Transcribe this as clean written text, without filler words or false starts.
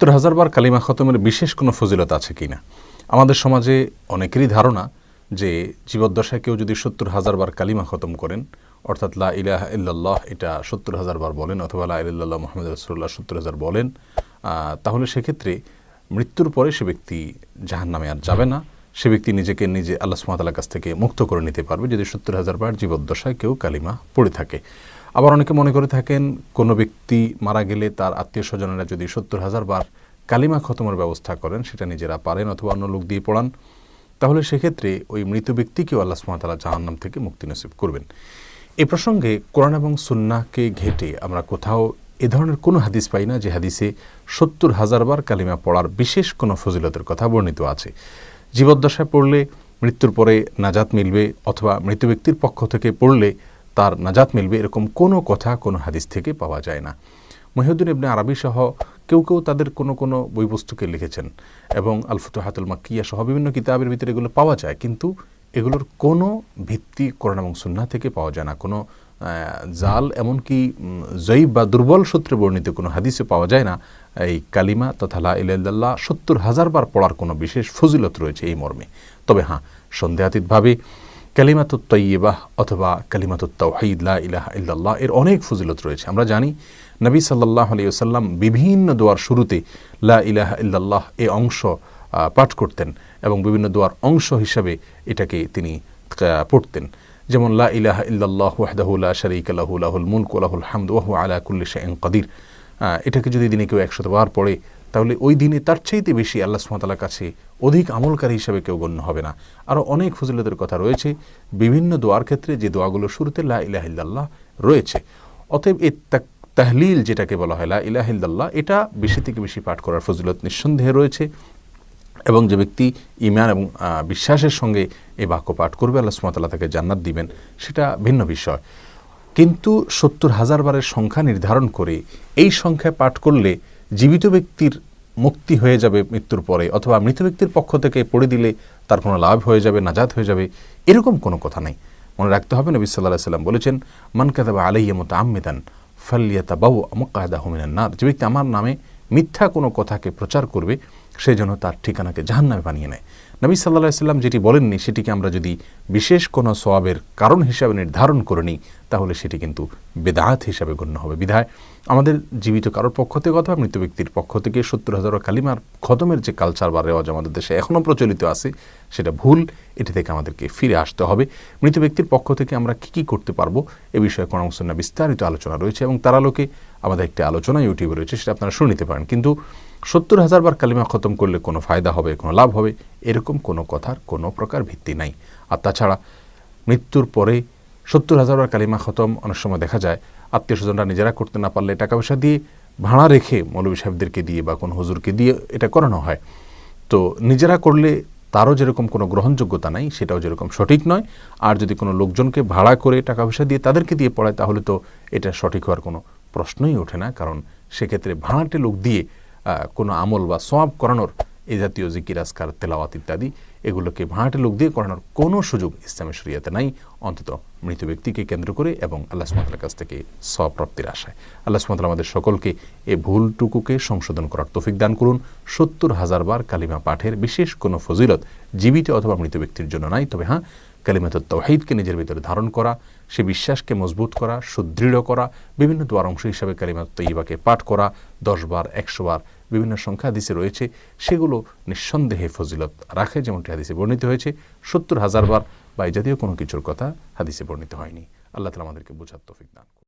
70,000 বার কালিমা খতমের বিশেষ কোনো ফজিলত আছে কিনা। আমাদের সমাজে অনেকেরই ধারণা যে জীবদ্দশায় কেউ যদি 70,000 বার কালিমা খতম করেন, অর্থাৎ লা ইলাহা ইল্লাল্লাহ এটা 70,000 বার বলেন, অথবা লা ইলাহা ইল্লাল্লাহ মুহাম্মাদুর রাসূলুল্লাহ 70,000 বলেন, তাহলে সেক্ষেত্রে মৃত্যুর পরে সে ব্যক্তি জাহান্নামে আর যাবে না। সে ব্যক্তি নিজেকে নিজে আল্লাহ সুবহানাহু ওয়া তাআলার কাছ থেকে মুক্ত করে নিতে পারবে যদি 70,000 বার জীবদ্দশায় কেউ কালিমা পড়ে থাকে। আবার অনেকে মনে করে থাকেন কোনো ব্যক্তি মারা গেলে তার আত্মীয় স্বজনেরা যদি 70,000 বার কালিমা খতমের ব্যবস্থা করেন, সেটা নিজেরা পারেন অথবা অন্য লোক দিয়ে পড়ান, তাহলে সেক্ষেত্রে ওই মৃত ব্যক্তিকেও আল্লাহ সুবহানাহু ওয়া তাআলা জাহান্নাম থেকে মুক্তি নসিব করবেন। এই প্রসঙ্গে কোরআন এবং সুন্নাহকে ঘেঁটে আমরা কোথাও এ ধরনের কোনো হাদিস পাই না যে হাদিসে 70,000 বার কালিমা পড়ার বিশেষ কোনো ফজিলতের কথা বর্ণিত আছে। জীবদ্দশায় পড়লে মৃত্যুর পরে নাজাত মিলবে, অথবা মৃত ব্যক্তির পক্ষ থেকে পড়লে তার নাজাত মিলবে, এরকম কোনো কথা কোনো হাদিস থেকে পাওয়া যায় না। মুহিউদ্দিন ইবনে আরবি সহ কেউ কেউ তাদের কোনো বই পুস্তকে লিখেছেন, এবং আল ফুতুহাতুল মাক্কিয়া সহ বিভিন্ন কিতাবের ভিতরে এগুলো পাওয়া যায়, কিন্তু এগুলোর কোনো ভিত্তি কোরআন এবং সুন্নাহ থেকে পাওয়া যায় না। কোনো জাল, এমনকি জয়ীব বা দুর্বল সূত্রে বর্ণিত কোনো হাদিসে পাওয়া যায় না এই কালিমা তথা লা ইলাহা ইল্লাল্লাহ 70,000 বার পড়ার কোনো বিশেষ ফজিলত রয়েছে এই মর্মে। তবে হ্যাঁ, সন্দেহাতীতভাবে কালিমাতুত তাইয়্যিবাহ অথবা কালিমাতুত তাওহীদ লা ইলাহা ইল্লাল্লাহ এর অনেক ফজিলত রয়েছে। আমরা জানি নবী সাল্লাল্লাহু আলাইহি ওয়াসাল্লাম বিভিন্ন দোয়ার শুরুতে লা ইলাহা ইল্লাল্লাহ এই অংশ পাঠ করতেন, এবং বিভিন্ন দোয়ার অংশ হিসাবে এটাকে তিনি পড়তেন। যেমন লা ইলাহা ইল্লাল্লাহু ওয়াহদাহু লা শারীকা লাহু লাহুল মুলকু ওয়া লাহুল হামদু ওয়া হুয়া আলা কুল্লি শাইইন কাদির। এটাকে যদি দিনে কেউ 100 বার পড়ে, তাহলে ওই দিনে তার চাইতে বেশি আল্লাহ সুবহানাহু ওয়া তাআলার কাছে অধিক আমলকারী হিসাবে কেউ গণ্য হবে না। আরও অনেক ফজিলতের কথা রয়েছে বিভিন্ন দোয়ার ক্ষেত্রে, যে দোয়াগুলো শুরুতে লা ইলাহা ইল্লাল্লাহ রয়েছে। অতএব এই তাহলিল যেটাকে বলা হয় লা ইলাহা ইল্লাল্লাহ, এটা বেশি থেকে বেশি পাঠ করার ফজিলত নিঃসন্দেহে রয়েছে, এবং যে ব্যক্তি ঈমান এবং বিশ্বাসের সঙ্গে এই বাক্য পাঠ করবে আল্লাহ সুবহানাহু ওয়া তাআলা তাকে জান্নাত দিবেন, সেটা ভিন্ন বিষয়। কিন্তু 70,000 বারের সংখ্যা নির্ধারণ করে এই সংখ্যায় পাঠ করলে জীবিত ব্যক্তির মুক্তি হয়ে যাবে মৃত্যুর পরে, অথবা মৃত ব্যক্তির পক্ষ থেকে পড়ে দিলে তার কোনো লাভ হয়ে যাবে, নাজাত হয়ে যাবে, এরকম কোনো কথা নাই। মনে রাখতে হবে নবী সাল্লাল্লাহু আলাইহি ওয়াসাল্লাম বলেছেন, মান কাযাবা আলাইয়া মুতাআম্মিদান ফালইয়াতাবাওয়া মাকআদাহু মিনান নার। যে ব্যক্তি আমার নামে মিথ্যা কোনো কথাকে প্রচার করবে, সেই জন্য তার ঠিকানাকে জাহান্নামে বানিয়ে নেয়। নবী সাল্লাল্লাহু আলাইহি ওয়াসাল্লাম যেটি বলেননি, সেটিকে আমরা যদি বিশেষ কোনো সওয়াবের কারণ হিসাবে নির্ধারণ করে নিই, তাহলে সেটি কিন্তু বেদাত হিসাবে গণ্য হবে। বিধায় আমাদের জীবিত কারোর পক্ষ থেকে অথবা মৃত ব্যক্তির পক্ষ থেকে 70,000 কালিমার খতমের যে কালচার বা রেওয়াজ আমাদের দেশে এখনও প্রচলিত আছে, সেটা ভুল। এটি থেকে আমাদেরকে ফিরে আসতে হবে। মৃত ব্যক্তির পক্ষ থেকে আমরা কী কী করতে পারবো এ বিষয়ে কোরআন এবং সুন্নাহ বিস্তারিত আলোচনা রয়েছে, এবং তার আলোকে আমাদের একটি আলোচনা ইউটিউবে রয়েছে, সেটা আপনারা শুনে নিতে পারেন। কিন্তু 70,000 বার কালিমা খতম করলে কোনো ফায়দা হবে, কোনো লাভ হবে, এরকম কোনো কথার কোনো প্রকার ভিত্তি নাই। আর তাছাড়া মৃত্যুর পরে 70,000 বার কালিমা খতম অনেক সময় দেখা যায় আত্মীয় স্বজনরা নিজেরা করতে না পারলে টাকা পয়সা দিয়ে ভাড়া রেখে মৌলভী সাহেবদেরকে দিয়ে বা কোনো হুজুরকে দিয়ে এটা করানো হয়। তো নিজেরা করলে তারও যেরকম কোনো গ্রহণযোগ্যতা নাই, সেটাও যেরকম সঠিক নয়। আর যদি কোনো লোকজনকে ভাড়া করে টাকা পয়সা দিয়ে তাদেরকে দিয়ে পড়ায়, তাহলে তো এটা সঠিক হওয়ার কোনো প্রশ্নই ওঠে না। কারণ সেক্ষেত্রে ভাড়াটে লোক দিয়ে কোনো আমল বা সওয়াব করানোর, এই জাতীয় জিকির আজকার তেলাওয়াত ইত্যাদি, এগুলোকে ভাড়াটে লোক দিয়ে করানোর কোনো সুযোগ ইসলামী শরিয়াতে নাই, অন্তত মৃত ব্যক্তিকে কেন্দ্র করে এবং আল্লাহ সুবহানাহু ওয়া তাআলার কাছ থেকে সওয়াব প্রাপ্তির আশায়। আল্লাহ সুবহানাহু ওয়া তাআলা আমাদের সকলকে এই ভুলটুকুকে সংশোধন করার তৌফিক দান করুন। 70,000 বার কালিমা পাঠের বিশেষ কোনো ফজিলত জীবিত অথবা মৃত ব্যক্তির জন্য নাই। তবে হ্যাঁ, কালিমাতুত তাওহীদকে নিজের ভিতরে ধারণ করা, সে বিশ্বাসকে মজবুত করা, সুদৃঢ় করা, বিভিন্ন দোয়ার অংশ হিসাবে কালিমাতুত তাইয়্যিবাকে পাঠ করা 10 বার, 100 বার, বিভিন্ন সংখ্যা হাদিসে রয়েছে, সেগুলো নিঃসন্দেহে ফজিলত রাখে। যেমনটি হাদিসে বর্ণিত হয়েছে 70,000 বার বা এই জাতীয় কোনো কিছুর কথা হাদিসে বর্ণিত হয়নি। আল্লাহ তাআলা আমাদেরকে বোঝার তৌফিক দান করুন।